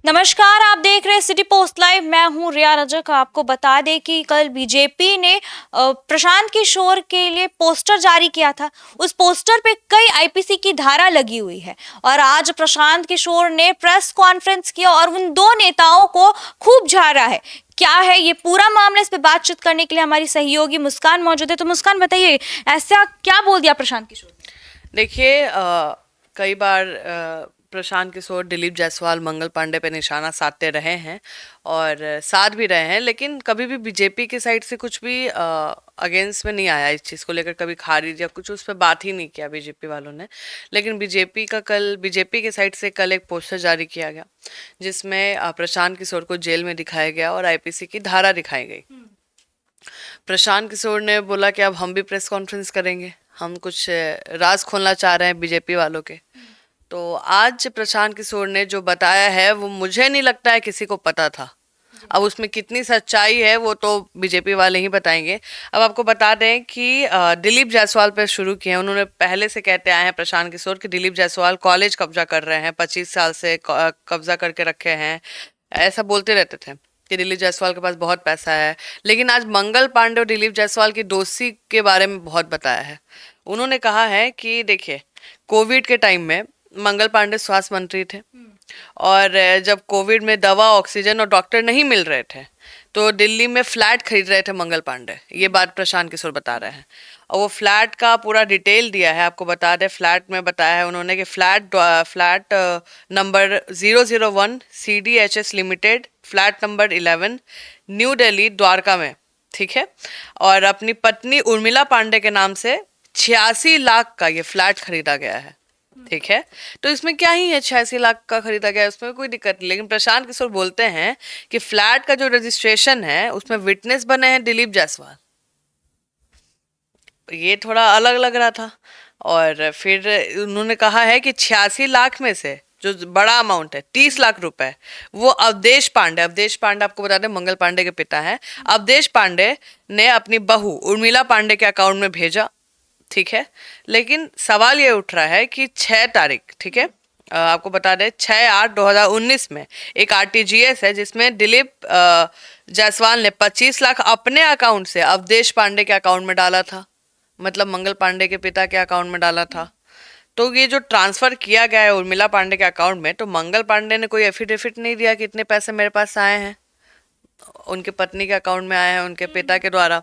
नमस्कार, आप देख रहे हैं सिटी पोस्ट लाइव। मैं हूं रिया रजक। आपको बता दें कि कल बीजेपी ने प्रशांत किशोर के लिए पोस्टर जारी किया था। उस पोस्टर पे कई आईपीसी की धारा लगी हुई है और आज प्रशांत किशोर ने प्रेस कॉन्फ्रेंस किया और उन दो नेताओं को खूब झाड़ा है। क्या है ये पूरा मामला, इस पे बातचीत करने के लिए हमारी सहयोगी मुस्कान मौजूद है। तो मुस्कान, बताइए ऐसा क्या बोल दिया प्रशांत किशोर ने? देखिए, कई बार प्रशांत किशोर, दिलीप जायसवाल, मंगल पांडे पे निशाना साधते रहे हैं और साध भी रहे हैं, लेकिन कभी भी बीजेपी की साइड से कुछ भी अगेंस्ट में नहीं आया। इस चीज़ को लेकर कभी खारिज या कुछ उस पर बात ही नहीं किया बीजेपी वालों ने। लेकिन बीजेपी के साइड से कल एक पोस्टर जारी किया गया जिसमें प्रशांत किशोर को जेल में दिखाया गया और आईपीसी की धारा दिखाई गई। प्रशांत किशोर ने बोला कि अब हम भी प्रेस कॉन्फ्रेंस करेंगे, हम कुछ राज खोलना चाह रहे हैं बीजेपी वालों के। तो आज प्रशांत किशोर ने जो बताया है वो मुझे नहीं लगता है किसी को पता था। अब उसमें कितनी सच्चाई है वो तो बीजेपी वाले ही बताएंगे। अब आपको बता दें कि दिलीप जायसवाल पर शुरू किए हैं। उन्होंने पहले से कहते आए हैं प्रशांत किशोर कि दिलीप जायसवाल कॉलेज कब्जा कर रहे हैं, 25 साल से कब्जा करके रखे हैं, ऐसा बोलते रहते थे कि दिलीप जायसवाल के पास बहुत पैसा है। लेकिन आज मंगल पांडे और दिलीप जायसवाल की दोस्ती के बारे में बहुत बताया है। उन्होंने कहा है कि देखिए, कोविड के टाइम में मंगल पांडे स्वास्थ्य मंत्री थे और जब कोविड में दवा, ऑक्सीजन और डॉक्टर नहीं मिल रहे थे तो दिल्ली में फ्लैट खरीद रहे थे मंगल पांडे। ये बात प्रशांत किशोर बता रहे हैं और वो फ्लैट का पूरा डिटेल दिया है। आपको बता दें, फ्लैट में बताया है उन्होंने कि flat number 001 CDHS limited, flat number 11, new Delhi, Dwarka में, ठीक है। और अपनी पत्नी उर्मिला पांडे के नाम से 86 लाख का ये फ्लैट खरीदा गया है, ठीक है। तो इसमें क्या ही है, 86 लाख का खरीदा गया है, उसमें कोई दिक्कत नहीं। लेकिन प्रशांत किशोर बोलते हैं कि फ्लैट का जो रजिस्ट्रेशन है उसमें विटनेस बने हैं दिलीप जायसवाल। ये थोड़ा अलग लग रहा था। और फिर उन्होंने कहा है कि 86 लाख में से जो बड़ा अमाउंट है 30 लाख रुपए, वो अवधेश पांडे आपको बता दें मंगल पांडे के पिता हैं, अवधेश पांडे ने अपनी बहू उर्मिला पांडे के अकाउंट में भेजा, ठीक है। लेकिन सवाल ये उठ रहा है कि 6 तारीख, ठीक है, आपको बता दें 6/8/2019 में एक RTGS है जिसमें दिलीप जायसवाल ने 25 लाख अपने अकाउंट से अवधेश पांडे के अकाउंट में डाला था, मतलब मंगल पांडे के पिता के अकाउंट में डाला था। तो ये जो ट्रांसफर किया गया है उर्मिला पांडे के अकाउंट में, तो मंगल पांडे ने कोई एफिडेविट नहीं दिया कि इतने पैसे मेरे पास आए हैं, उनके पत्नी के अकाउंट में आए हैं उनके पिता के द्वारा।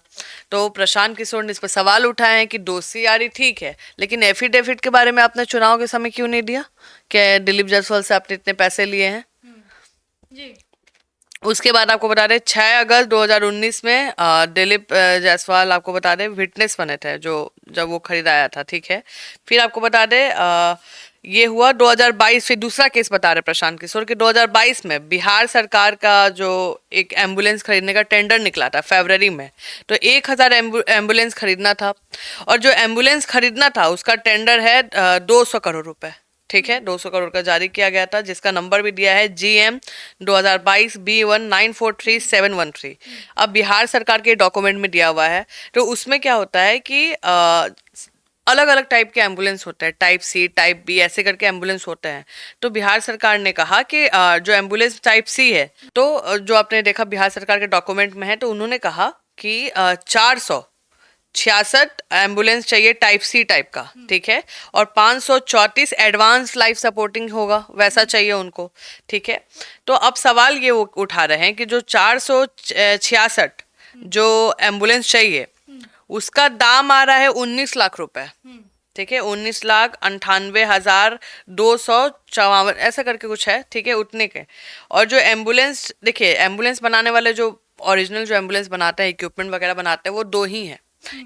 तो प्रशांत किशोर ने इस पर सवाल उठाए हैं कि दोस्ती यारी ठीक है, लेकिन एफिडेविट के बारे में आपने चुनाव के समय क्यों नहीं दिया कि दिलीप जायसवाल से आपने इतने पैसे लिए हैं। जी। उसके बाद आपको बता दें 6 अगस्त 2019 में दिलीप जायसवाल, आपको बता दें, विटनेस बने थे जो जब वो खरीदाया था, ठीक है। फिर आपको बता दें ये हुआ 2022। फिर दूसरा केस बता रहे प्रशांत किशोर कि 2022 में बिहार सरकार का जो एक एम्बुलेंस खरीदने का टेंडर निकला था फरवरी में, तो 1000 एम्बुलेंस खरीदना था और जो एम्बुलेंस खरीदना था उसका टेंडर है 200 करोड़ रुपए, ठीक है। 200 करोड़ का जारी किया गया था जिसका नंबर भी दिया है GM 2022 B1943713। अब बिहार सरकार के डॉक्यूमेंट में दिया हुआ है। तो उसमें क्या होता है कि अलग अलग टाइप के एम्बुलेंस होते हैं, टाइप C, टाइप B, ऐसे करके एम्बुलेंस होते हैं। तो बिहार सरकार ने कहा कि जो एम्बुलेंस टाइप C है, तो जो आपने देखा बिहार सरकार के डॉक्यूमेंट में है, तो उन्होंने कहा कि 466 एम्बुलेंस चाहिए टाइप C टाइप का, ठीक है। और 534 एडवांस लाइफ सपोर्टिंग होगा, वैसा चाहिए उनको, ठीक है। तो अब सवाल ये उठा रहे हैं कि जो 466 जो एम्बुलेंस चाहिए उसका दाम आ रहा है 19 लाख रुपए, ठीक है। 19,98,254 ऐसा करके कुछ है, ठीक है, उतने के। और जो एम्बुलेंस, देखिए एम्बुलेंस बनाने वाले जो ओरिजिनल जो एम्बुलेंस बनाते हैं, इक्विपमेंट वगैरह बनाते हैं, वो दो ही हैं,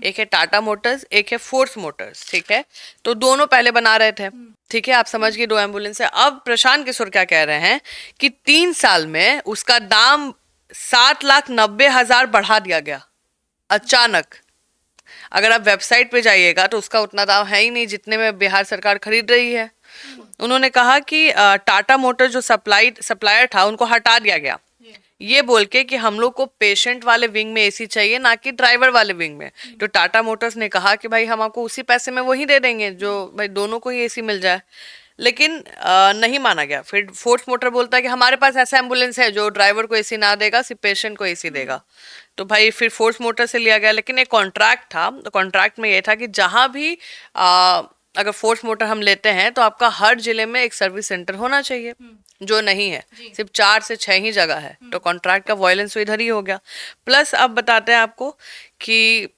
एक है टाटा मोटर्स, एक है फोर्स मोटर्स, ठीक है। तो दोनों पहले बना रहे थे, ठीक है, आप समझ गए, दो एम्बुलेंस है। अब प्रशांत किशोर क्या कह रहे हैं कि 3 साल में उसका दाम 7,90,000 बढ़ा दिया गया अचानक। अगर आप वेबसाइट पे जाइएगा तो उसका उतना दाम है ही नहीं जितने में बिहार सरकार खरीद रही है। उन्होंने कहा कि टाटा मोटर जो सप्लायर था उनको हटा दिया गया, ये बोल के कि हम लोग को पेशेंट वाले विंग में AC चाहिए, ना कि ड्राइवर वाले विंग में। तो टाटा मोटर्स ने कहा कि भाई हम आपको उसी पैसे में वही दे देंगे जो भाई दोनों को ही AC मिल जाए। लेकिन नहीं माना गया। फिर फोर्स मोटर बोलता है कि हमारे पास ऐसा एम्बुलेंस है जो ड्राइवर को एसी ना देगा, सिर्फ पेशेंट को एसी देगा। तो भाई फिर फोर्स मोटर से लिया गया, लेकिन एक कॉन्ट्रैक्ट था, तो कॉन्ट्रैक्ट में ये था कि जहां भी अगर फोर्स मोटर हम लेते हैं तो आपका हर जिले में एक सर्विस सेंटर होना चाहिए, जो नहीं है, सिर्फ 4 से 6 ही जगह है। तो कॉन्ट्रैक्ट का वॉयलेंस तो इधर ही हो गया। प्लस अब बताते हैं आपको कि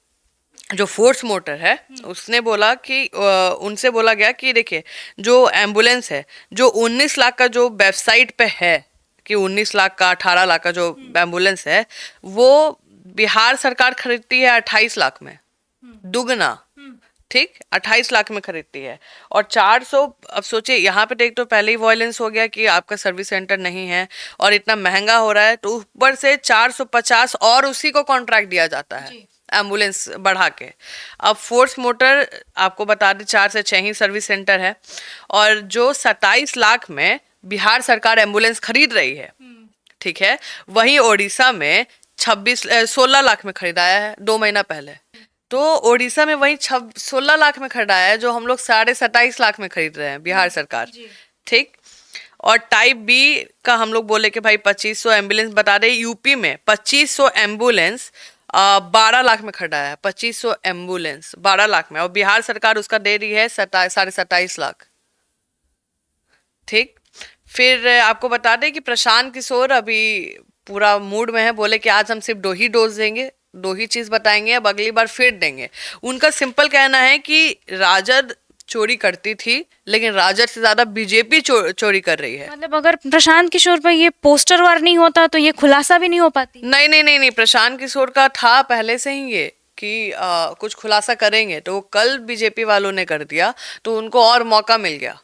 जो फोर्स मोटर है उसने बोला कि उनसे बोला गया कि देखिए जो एम्बुलेंस है, जो 19 लाख का जो वेबसाइट पे है कि 19 लाख का 18 लाख का जो एम्बुलेंस है, वो बिहार सरकार खरीदती है 28 लाख में, दुगना। ठीक, 28 लाख में खरीदती है। और 400, अब सोचिए यहाँ पे देख, तो पहले ही वॉयलेंस हो गया कि आपका सर्विस सेंटर नहीं है और इतना महंगा हो रहा है, तो ऊपर से 450 और उसी को कॉन्ट्रैक्ट दिया जाता है एम्बुलेंस बढ़ा के। अब फोर्स मोटर आपको बता दें 4 से 6 ही सर्विस सेंटर है, और जो 27 लाख में बिहार सरकार एम्बुलेंस खरीद रही है, ठीक है, वहीं ओडिशा में 16 लाख में खरीदाया है 2 महीना पहले। तो ओडिशा में वही 16 लाख में खरीदाया है, जो हम लोग 27.5 लाख में खरीद रहे हैं बिहार सरकार। ठीक, और टाइप बी का हम लोग बोले कि भाई 2500 एम्बुलेंस बता दे, यूपी में 2500 एम्बुलेंस 12 लाख में खरीदाया है। 2500 एम्बुलेंस 12 लाख में, और बिहार सरकार उसका दे रही है 27.5 लाख। ठीक, फिर आपको बता दें कि प्रशांत किशोर अभी पूरा मूड में है, बोले कि आज हम सिर्फ 2 ही डोज देंगे, 2 ही चीज बताएंगे, अब अगली बार फिर देंगे। उनका सिंपल कहना है कि राजद चोरी करती थी, लेकिन राजद से ज्यादा बीजेपी चोरी कर रही है। मतलब अगर प्रशांत किशोर पर ये पोस्टर वार नहीं होता तो ये खुलासा भी नहीं हो पाती। नहीं नहीं नहीं नहीं, प्रशांत किशोर का था पहले से ही ये कि कुछ खुलासा करेंगे, तो कल बीजेपी वालों ने कर दिया, तो उनको और मौका मिल गया।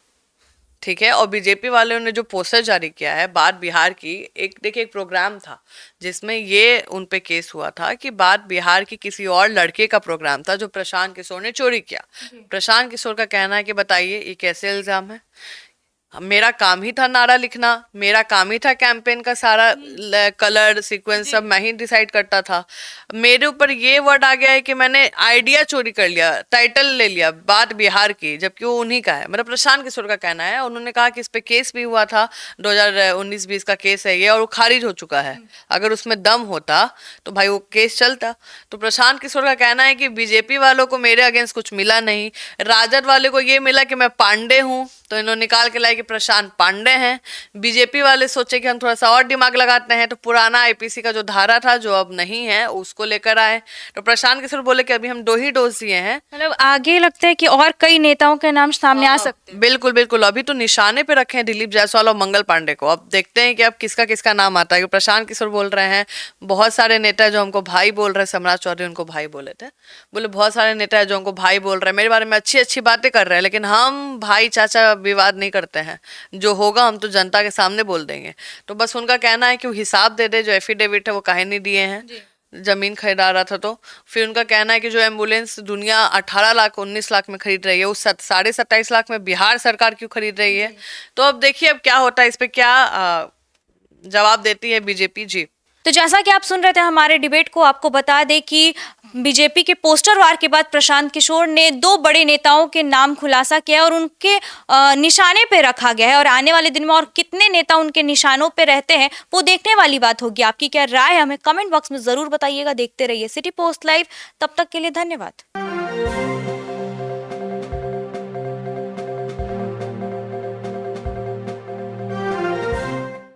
ठीक है, और बीजेपी वालों ने जो पोस्टर जारी किया है बात बिहार की, एक देखिए एक प्रोग्राम था जिसमें ये उन पे केस हुआ था कि बात बिहार की किसी और लड़के का प्रोग्राम था जो प्रशांत किशोर ने चोरी किया। प्रशांत किशोर का कहना है कि बताइए ये कैसे इल्जाम है, मेरा काम ही था नारा लिखना, मेरा काम ही था कैंपेन का सारा कलर सीक्वेंस सब मैं ही डिसाइड करता था। मेरे ऊपर ये वर्ड आ गया है कि मैंने आइडिया चोरी कर लिया, टाइटल ले लिया बात बिहार की, जबकि वो उन्हीं का है। मतलब प्रशांत किशोर का कहना है, उन्होंने कहा कि इस पे केस भी हुआ था, 2019-20 का केस है ये, और वो खारिज हो चुका है। अगर उसमें दम होता तो भाई वो केस चलता। तो प्रशांत किशोर का कहना है कि बीजेपी वालों को मेरे अगेंस्ट कुछ मिला नहीं, राजद वाले को ये मिला कि मैं पांडे हूँ, तो इन्होंने निकाल के लाए कि प्रशांत पांडे हैं। बीजेपी वाले सोचे कि हम थोड़ा सा और दिमाग लगाते हैं, तो पुराना आईपीसी का जो धारा था जो अब नहीं है उसको लेकर आए। तो प्रशांत किशोर बोले कि अभी हम 2 ही डोज दिए हैं। मतलब आगे लगता है कि और कई नेताओं के नाम सामने आ सकते हैं। बिल्कुल बिल्कुल, अभी तो निशाने पे रखे हैं दिलीप जायसवाल और मंगल पांडे को। अब देखते हैं कि अब किसका किसका नाम आता है। प्रशांत किशोर बोल रहे हैं, बहुत सारे नेता जो हमको भाई बोल रहे हैं, सम्राट चौधरी उनको भाई बोले थे, बोले बहुत सारे नेता है जो हमको भाई बोल रहे हैं, मेरे बारे में अच्छी अच्छी बातें कर रहे हैं, लेकिन हम भाई चाचा विवाद नहीं करते हैं, जो होगा हम तो जनता के सामने बोल देंगे। तो बस उनका कहना है कि वो हिसाब दे दे, जो एफिडेविट है वो काहे नहीं दिए हैं, जमीन खरीदा रहा था। तो फिर उनका कहना है कि जो एम्बुलेंस दुनिया 18 लाख 19 लाख में खरीद रही है, उस 27.5 लाख में बिहार सरकार क्यों खरीद रही है। तो अब देखिए अब क्या होता है, इस पे क्या जवाब देती है बीजेपी। जी, तो जैसा कि आप सुन रहे थे हमारे डिबेट को, आपको बता दें कि बीजेपी के पोस्टर वार के बाद प्रशांत किशोर ने 2 बड़े नेताओं के नाम खुलासा किया और उनके निशाने पे रखा गया है, और आने वाले दिन में और कितने नेता उनके निशानों पे रहते हैं वो देखने वाली बात होगी। आपकी क्या राय है हमें कमेंट बॉक्स में जरूर बताइएगा। देखते रहिए सिटी पोस्ट लाइव, तब तक के लिए धन्यवाद।